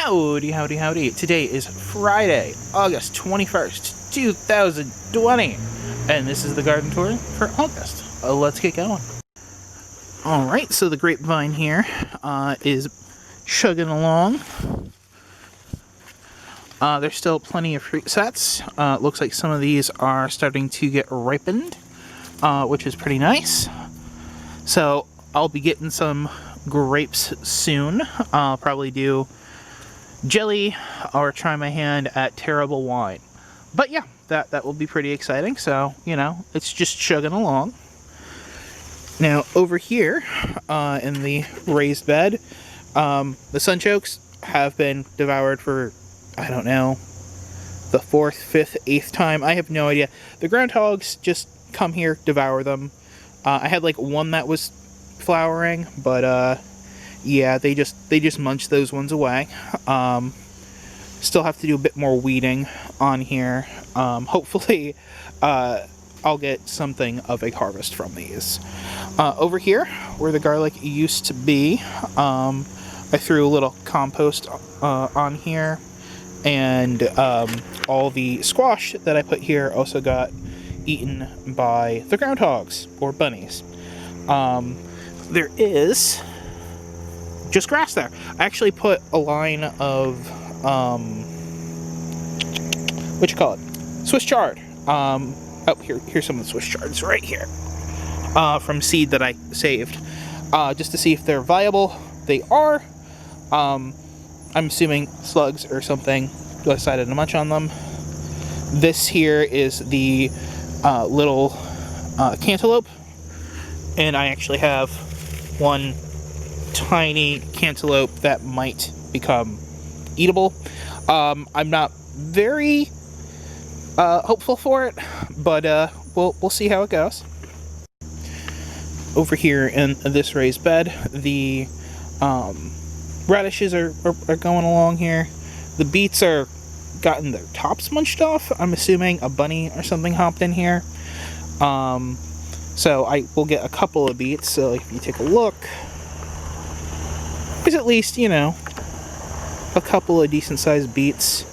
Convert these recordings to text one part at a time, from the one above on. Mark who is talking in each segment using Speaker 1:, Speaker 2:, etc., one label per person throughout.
Speaker 1: Howdy, howdy, howdy. Today is Friday, August 21st, 2020. And this is the garden tour for August. Let's get going. Alright, so the grapevine here is chugging along. There's still plenty of fruit sets. Looks like some of these are starting to get ripened, which is pretty nice. So I'll be getting some grapes soon. I'll probably do jelly or try my hand at terrible wine. But yeah, that will be pretty exciting. So, you know, it's just chugging along. Now over here in the raised bed, the sunchokes have been devoured for, I don't know, the 4th, 5th, 8th time. I have no idea. The groundhogs just come here, devour them. I had like one that was flowering, but yeah, they just munch those ones away. Still have to do a bit more weeding on here. Hopefully I'll get something of a harvest from these. Over here, where the garlic used to be, I threw a little compost on here, and all the squash that I put here also got eaten by the groundhogs, or bunnies. There is just grass there. I actually put a line of, what you call it? Swiss chard. Oh, here's some of the Swiss chards right here. From seed that I saved. Just to see if they're viable. They are. I'm assuming slugs or something decided to munch on them. This here is the little cantaloupe. And I actually have one tiny cantaloupe that might become eatable. I'm not very hopeful for it, but we'll see how it goes. Over here in this raised bed, the radishes are going along here. The beets are gotten their tops munched off. I'm assuming a bunny or something hopped in here. So I will get a couple of beets. So if you take a look, there's at least, you know, a couple of decent sized beets,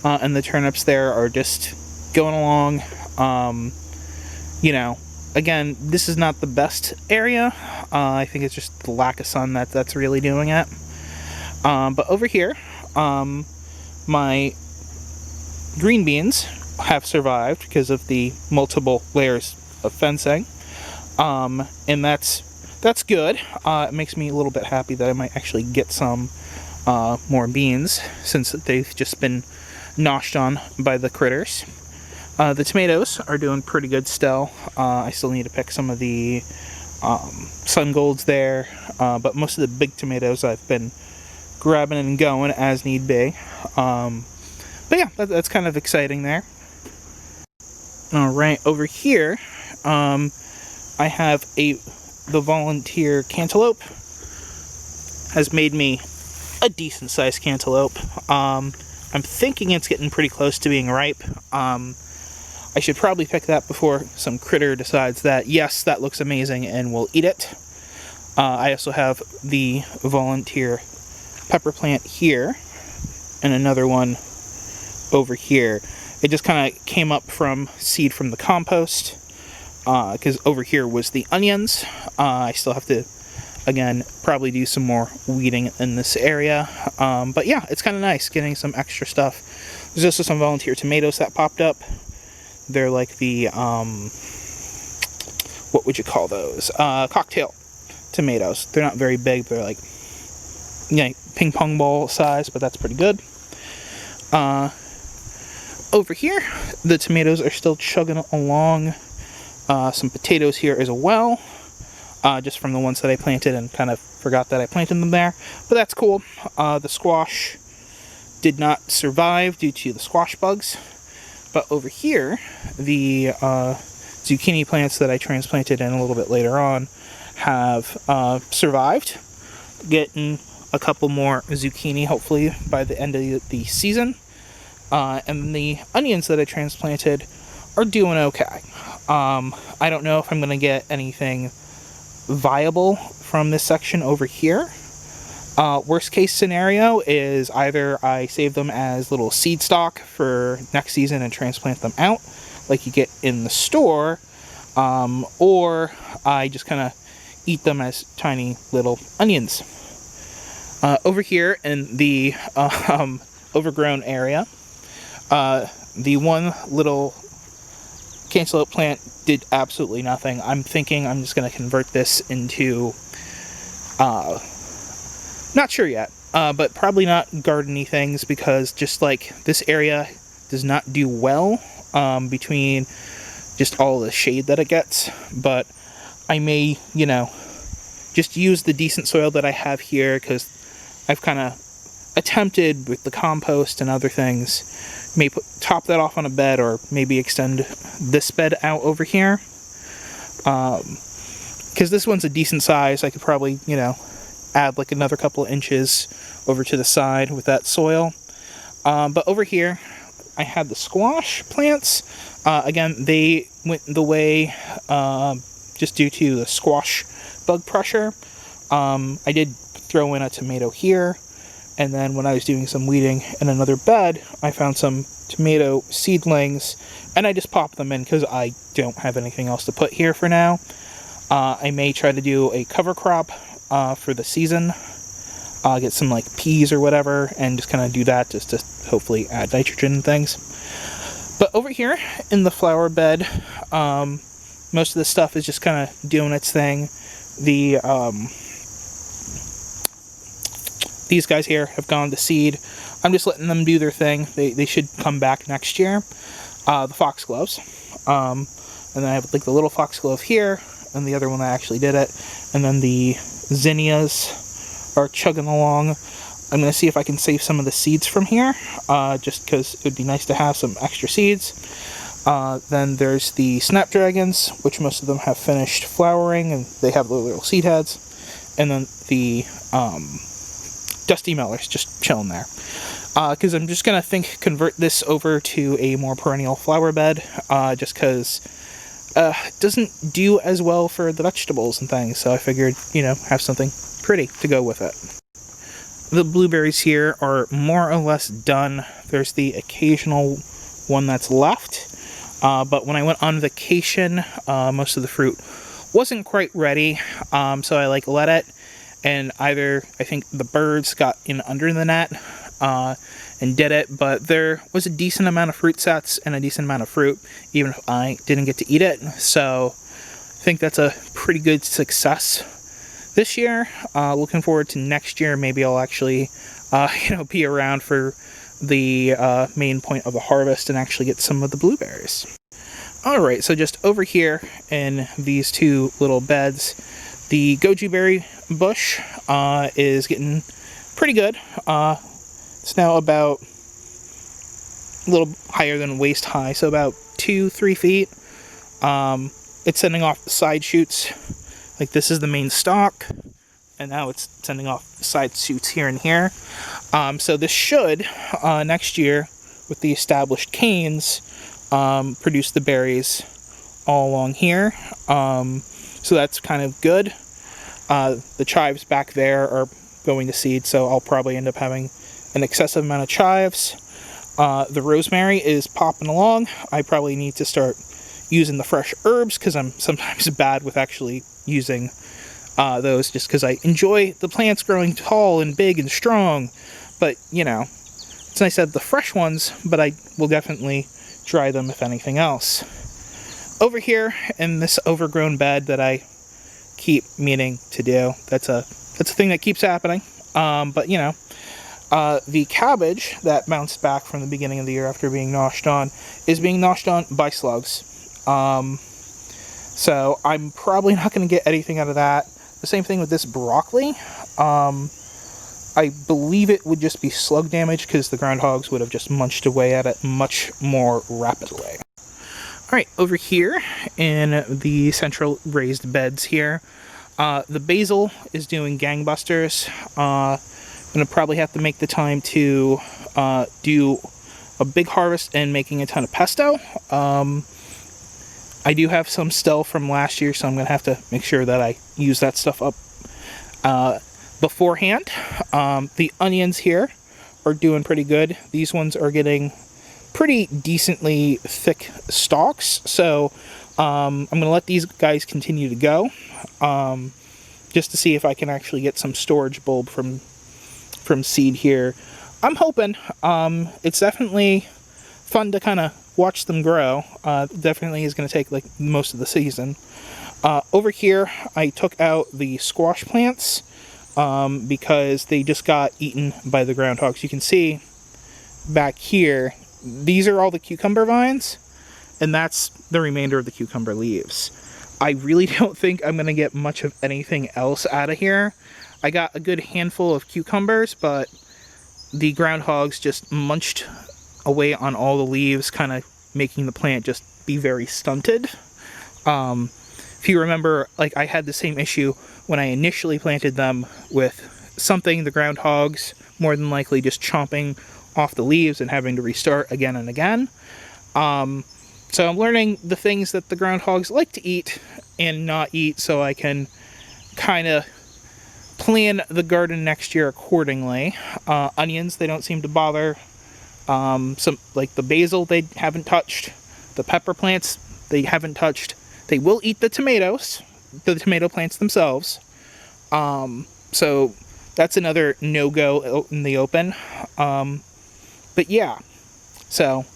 Speaker 1: and the turnips there are just going along. You know, again, this is not the best area. I think it's just the lack of sun that's really doing it. But over here, my green beans have survived because of the multiple layers of fencing, and that's good. It makes me a little bit happy that I might actually get some more beans, since they've just been noshed on by the critters. The tomatoes are doing pretty good still. I still need to pick some of the sun golds there, but most of the big tomatoes I've been grabbing and going as need be. But yeah, that's kind of exciting there. Alright, over here, I have the volunteer cantaloupe. Has made me a decent sized cantaloupe. I'm thinking it's getting pretty close to being ripe. I should probably pick that before some critter decides that, yes, that looks amazing, and will eat it. I also have the volunteer pepper plant here, and another one over here. It just kind of came up from seed from the compost, because over here was the onions. I still have to, again, probably do some more weeding in this area. But yeah, it's kind of nice getting some extra stuff. There's also some volunteer tomatoes that popped up. They're like the, what would you call those? Cocktail tomatoes. They're not very big. They're like, yeah, ping pong ball size, but that's pretty good. Over here, the tomatoes are still chugging along. Some potatoes here as well. Just from the ones that I planted and kind of forgot that I planted them there. But that's cool. The squash did not survive due to the squash bugs. But over here, the zucchini plants that I transplanted in a little bit later on have survived. Getting a couple more zucchini, hopefully, by the end of the season. And the onions that I transplanted are doing okay. I don't know if I'm going to get anything viable from this section over here. Worst case scenario is either I save them as little seed stock for next season and transplant them out like you get in the store, or I just kind of eat them as tiny little onions. Over here in the overgrown area, the one little cantaloupe plant did absolutely nothing. I'm thinking I'm just going to convert this into, not sure yet, but probably not gardeny things, because just like this area does not do well between just all the shade that it gets. But I may, you know, just use the decent soil that I have here, because I've kind of attempted with the compost and other things. May top that off on a bed, or maybe extend this bed out over here. Because this one's a decent size. I could probably, you know, add like another couple of inches over to the side with that soil. But over here, I had the squash plants. Again, they went the way just due to the squash bug pressure. I did throw in a tomato here, and then when I was doing some weeding in another bed, I found some tomato seedlings, and I just popped them in because I don't have anything else to put here for now. I may try to do a cover crop for the season, get some like peas or whatever, and just kind of do that just to hopefully add nitrogen and things. But over here in the flower bed, most of this stuff is just kind of doing its thing. These guys here have gone to seed. I'm just letting them do their thing. They should come back next year. The foxgloves. And then I have like the little foxglove here, and the other one that actually did it. And then the zinnias are chugging along. I'm going to see if I can save some of the seeds from here, just because it would be nice to have some extra seeds. Then there's the Snapdragons, which most of them have finished flowering, and they have the little seed heads. And then the Dusty Mellors just chilling there. Because I'm just going to convert this over to a more perennial flower bed, just because it doesn't do as well for the vegetables and things, so I figured, you know, have something pretty to go with it. The blueberries here are more or less done. There's the occasional one that's left, but when I went on vacation, most of the fruit wasn't quite ready, so I like let it, and either I think the birds got in under the net and did it, but there was a decent amount of fruit sets and a decent amount of fruit, even if I didn't get to eat it, so I think that's a pretty good success this year. Looking forward to next year. Maybe I'll actually, you know, be around for the main point of the harvest and actually get some of the blueberries. Alright, so just over here in these two little beds, the goji berry bush is getting pretty good. It's now about a little higher than waist high, so about 2-3 feet. It's sending off the side shoots. Like this is the main stalk, and now it's sending off side shoots here and here. So this should, next year, with the established canes, produce the berries all along here. So that's kind of good. The chives back there are going to seed, so I'll probably end up having an excessive amount of chives. The rosemary is popping along. I probably need to start using the fresh herbs, because I'm sometimes bad with actually using those, just because I enjoy the plants growing tall and big and strong. But, you know, it's nice to have the fresh ones, but I will definitely dry them if anything else. Over here in this overgrown bed that I keep meaning to do, that's a thing that keeps happening. But, you know, the cabbage that bounced back from the beginning of the year after being noshed on is being noshed on by slugs. So I'm probably not going to get anything out of that. The same thing with this broccoli. I believe it would just be slug damage, because the groundhogs would have just munched away at it much more rapidly. Alright, over here in the central raised beds here, the basil is doing gangbusters. I'm going to probably have to make the time to do a big harvest and making a ton of pesto. I do have some still from last year, so I'm going to have to make sure that I use that stuff up. beforehand. The onions here are doing pretty good. These ones are getting pretty decently thick stalks, so I'm going to let these guys continue to go, just to see if I can actually get some storage bulb from seed here. I'm hoping. It's definitely fun to kind of watch them grow. Definitely is going to take like most of the season. Over here, I took out the squash plants because they just got eaten by the groundhogs. You can see back here, these are all the cucumber vines, and that's the remainder of the cucumber leaves. I really don't think I'm going to get much of anything else out of here. I got a good handful of cucumbers, but the groundhogs just munched away on all the leaves, kind of making the plant just be very stunted. If you remember, like, I had the same issue when I initially planted them with something, the groundhogs more than likely just chomping off the leaves and having to restart again and again. So I'm learning the things that the groundhogs like to eat and not eat, so I can kind of plan the garden next year accordingly. Onions, they don't seem to bother. Some, like the basil, they haven't touched. The pepper plants, they haven't touched. They will eat the tomatoes, the tomato plants themselves. So that's another no-go in the open. But yeah, so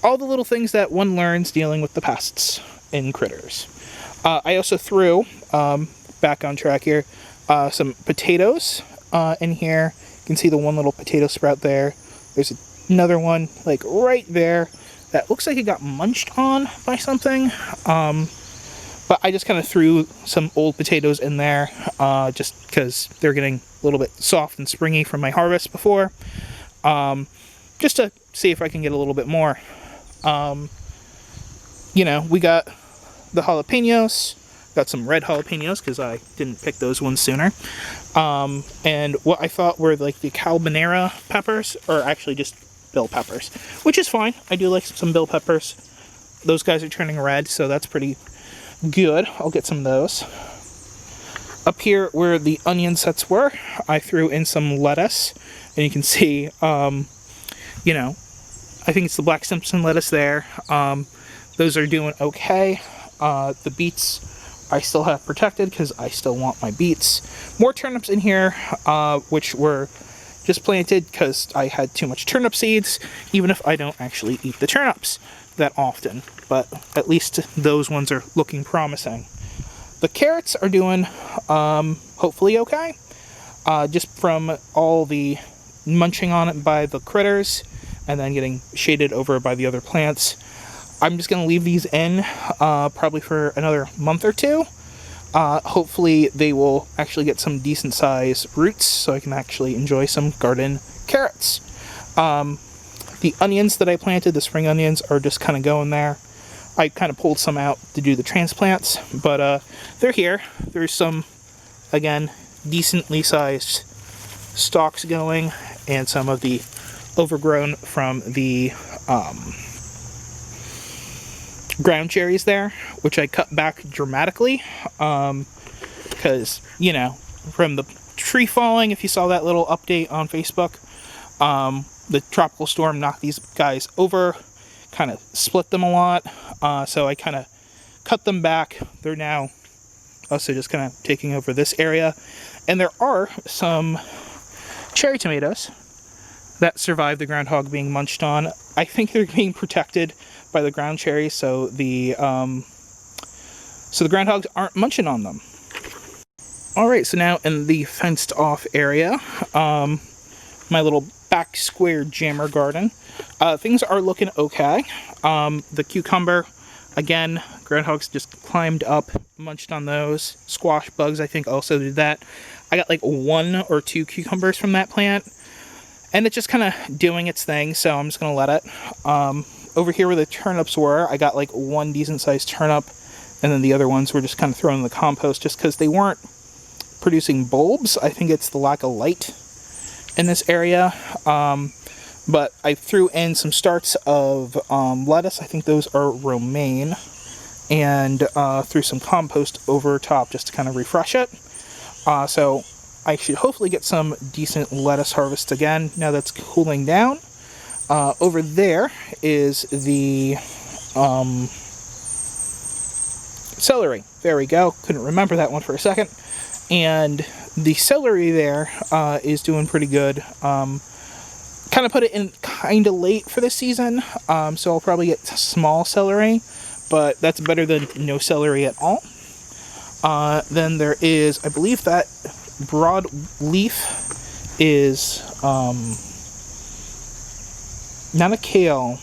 Speaker 1: all the little things that one learns dealing with the pests and critters. I also threw, back on track here, some potatoes in here. You can see the one little potato sprout there. There's another one like right there that looks like it got munched on by something. But I just kind of threw some old potatoes in there just because they're getting a little bit soft and springy from my harvest before. Just to see if I can get a little bit more. You know, we got the jalapenos. Got some red jalapenos because I didn't pick those ones sooner. And what I thought were like the carbonara peppers, or actually just bell peppers, which is fine. I do like some bell peppers. Those guys are turning red, so that's pretty good. I'll get some of those. Up here where the onion sets were, I threw in some lettuce, and you can see, you know, I think it's the Black Simpson lettuce there. Those are doing okay. The beets I still have protected because I still want my beets. More turnips in here, which were just planted because I had too much turnip seeds, even if I don't actually eat the turnips that often. But at least those ones are looking promising. The carrots are doing hopefully okay, just from all the munching on it by the critters and then getting shaded over by the other plants. I'm just going to leave these in probably for another month or two. Hopefully they will actually get some decent size roots so I can actually enjoy some garden carrots. The onions that I planted, the spring onions, are just kind of going there. I kind of pulled some out to do the transplants, but they're here. There's some, again, decently sized stalks going, and some of the overgrown from the ground cherries there, which I cut back dramatically because, you know, from the tree falling, if you saw that little update on Facebook, the tropical storm knocked these guys over, kind of split them a lot, so I kind of cut them back. They're now also just kind of taking over this area, and there are some cherry tomatoes that survived the groundhog being munched on. I think they're being protected by the ground cherries, so the groundhogs aren't munching on them. Alright, so now in the fenced off area, my little back square jammer garden, things are looking okay. The cucumber, again, groundhogs just climbed up, munched on those. Squash bugs, I think, also did that. I got like 1 or 2 cucumbers from that plant, and it's just kind of doing its thing, so I'm just going to let it. Over here where the turnips were, I got like 1 decent sized turnip, and then the other ones were just kind of thrown in the compost just because they weren't producing bulbs. I think it's the lack of light in this area. But I threw in some starts of lettuce. I think those are romaine, and threw some compost over top just to kind of refresh it. So I should hopefully get some decent lettuce harvest again now that's cooling down. Over there is the celery. There we go. Couldn't remember that one for a second. And the celery there is doing pretty good. Kind of put it in kind of late for the season, so I'll probably get small celery, but that's better than no celery at all. Then there is, I believe that broadleaf is not a kale.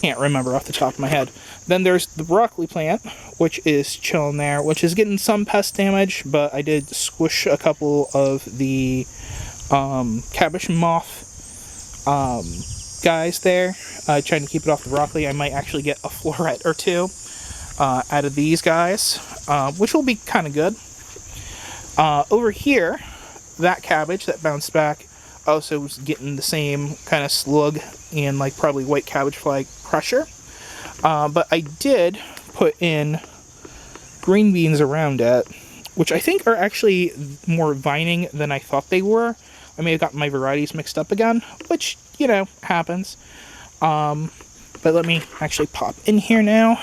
Speaker 1: Can't remember off the top of my head. Then there's the broccoli plant, which is chilling there, which is getting some pest damage, but I did squish a couple of the cabbage moth guys there, trying to keep it off the broccoli. I might actually get a floret or two out of these guys, which will be kind of good. Over here, that cabbage that bounced back also was getting the same kind of slug and like probably white cabbage fly pressure. But I did put in green beans around it, which I think are actually more vining than I thought they were. I may have gotten my varieties mixed up again, which, you know, happens. But let me actually pop in here now.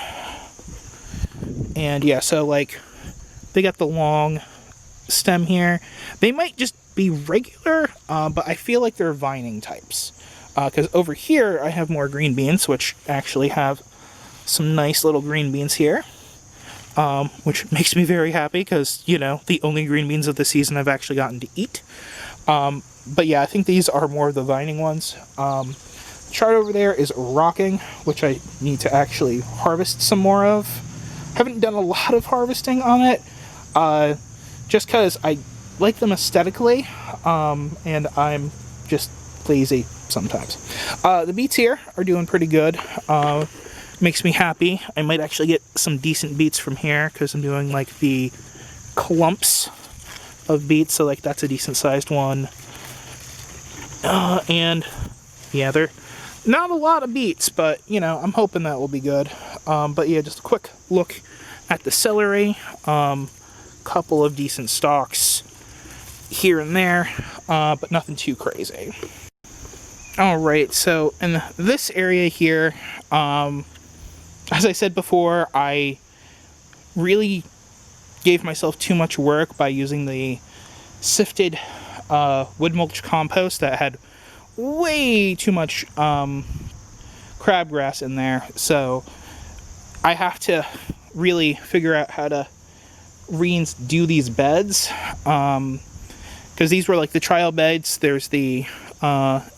Speaker 1: And yeah, so like, they got the long stem here. They might just be regular, but I feel like they're vining types. Because over here, I have more green beans, which actually have some nice little green beans here. Which makes me very happy, because, you know, the only green beans of the season I've actually gotten to eat. But yeah, I think these are more of the vining ones. Chard over there is rocking, which I need to actually harvest some more of. Haven't done a lot of harvesting on it, just because I like them aesthetically, and I'm just lazy sometimes. The beets here are doing pretty good. Makes me happy. I might actually get some decent beets from here, because I'm doing like the clumps of beets, so like that's a decent sized one. And yeah, they're not a lot of beets, but you know, I'm hoping that will be good. But yeah, just a quick look at the celery. Couple of decent stalks here and there, but nothing too crazy. Alright, so in this area here, as I said before, I really gave myself too much work by using the sifted wood mulch compost that had way too much crabgrass in there. So I have to really figure out how to do these beds, because these were like the trial beds. There's the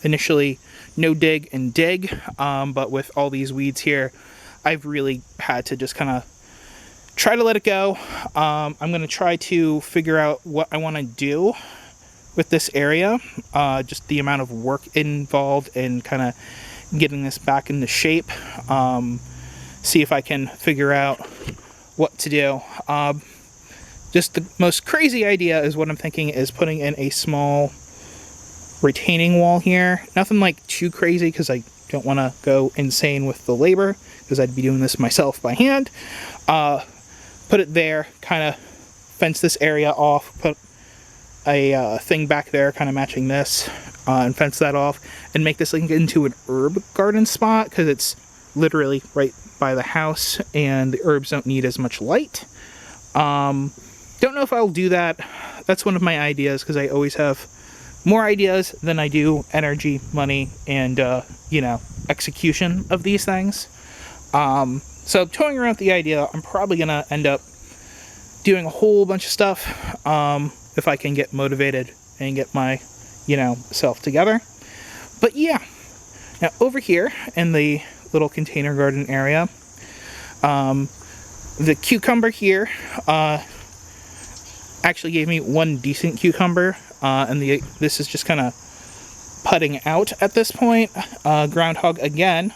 Speaker 1: initially no dig and dig, but with all these weeds here, I've really had to just kind of try to let it go. I'm going to try to figure out what I want to do with this area, just the amount of work involved in kind of getting this back into shape. See if I can figure out what to do. Just the most crazy idea is what I'm thinking is putting in a small retaining wall here. Nothing like too crazy, because I don't want to go insane with the labor, because I'd be doing this myself by hand. Put it there, kind of fence this area off, put a thing back there kind of matching this, and fence that off, and make this like into an herb garden spot, because it's literally right by the house and the herbs don't need as much light. Don't know if I'll do that. That's one of my ideas, because I always have more ideas than I do energy, money, and you know, execution of these things. So toying around with the idea, I'm probably gonna end up doing a whole bunch of stuff if I can get motivated and get my, you know, self together. But yeah, now over here in the little container garden area, the cucumber here actually gave me one decent cucumber, and this is just kind of putting out at this point. Groundhog again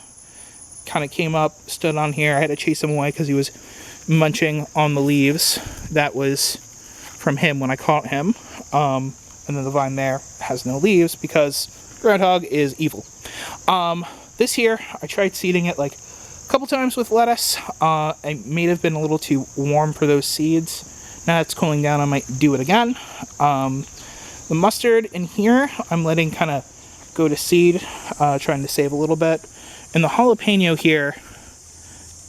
Speaker 1: kind of came up, stood on here. I had to chase him away because he was munching on the leaves. That was from him when I caught him. And then the vine there has no leaves because Groundhog is evil. This here, I tried seeding it like a couple times with lettuce. It may have been a little too warm for those seeds. Now it's cooling down, I might do it again. The mustard in here, I'm letting kind of go to seed, trying to save a little bit. And the jalapeno here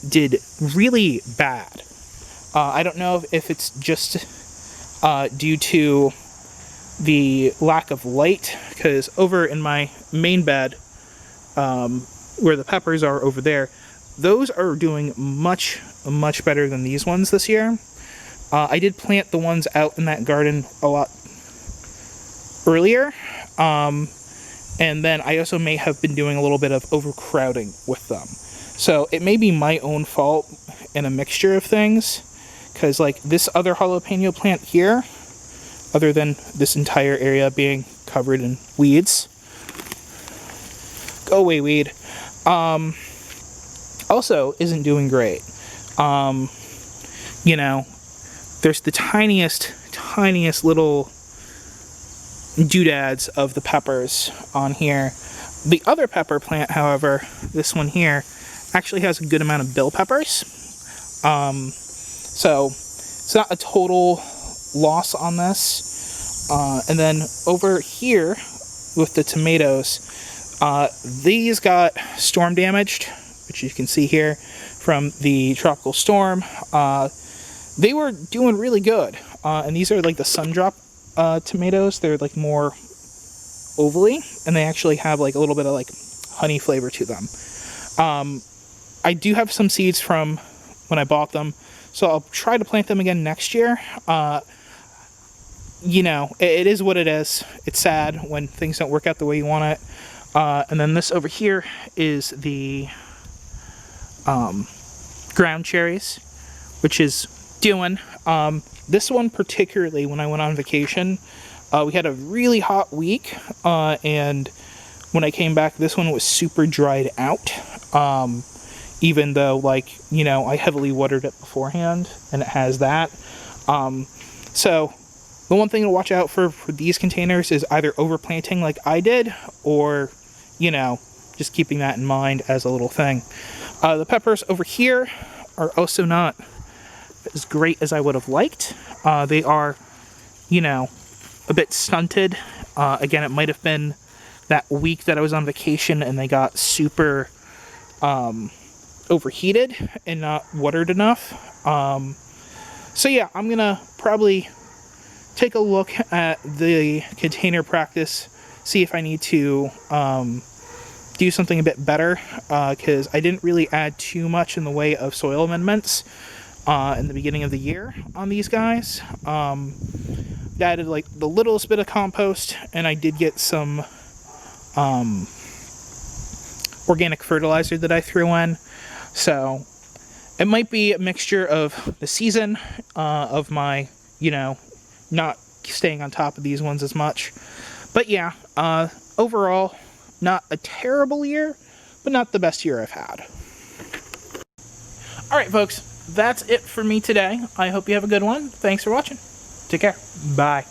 Speaker 1: did really bad. I don't know if it's just due to the lack of light, because over in my main bed, where the peppers are over there, those are doing much better than these ones this year. I did plant the ones out in that garden a lot earlier, and then I also may have been doing a little bit of overcrowding with them. So it may be my own fault and a mixture of things, because like this other jalapeno plant here, other than this entire area being covered in weeds, go away weed, also isn't doing great. You know, there's the tiniest little doodads of the peppers on here. The other pepper plant, however, this one here, actually has a good amount of bill peppers. So it's not a total loss on this. And then over here with the tomatoes, these got storm damaged, which you can see here from the tropical storm. They were doing really good. And these are like the Sundrop tomatoes. They're like more ovally, and they actually have like a little bit of like honey flavor to them. I do have some seeds from when I bought them, so I'll try to plant them again next year. You know, it is what it is. It's sad when things don't work out the way you want it. And then this over here is the ground cherries, which is doing. This one particularly, when I went on vacation, we had a really hot week, and when I came back, this one was super dried out. Even though, like, you know, I heavily watered it beforehand, and it has that. So the one thing to watch out for these containers is either overplanting like I did, or, you know, just keeping that in mind as a little thing. The peppers over here are also not as great as I would have liked. They are, you know, a bit stunted. Again, it might have been that week that I was on vacation and they got super overheated and not watered enough. So yeah, I'm gonna probably take a look at the container practice, see if I need to do something a bit better, because I didn't really add too much in the way of soil amendments in the beginning of the year on these guys. I added like the littlest bit of compost, and I did get some organic fertilizer that I threw in. So it might be a mixture of the season, of my, you know, not staying on top of these ones as much. But yeah, overall, not a terrible year, but not the best year I've had. Alright folks, that's it for me today. I hope you have a good one. Thanks for watching. Take care. Bye.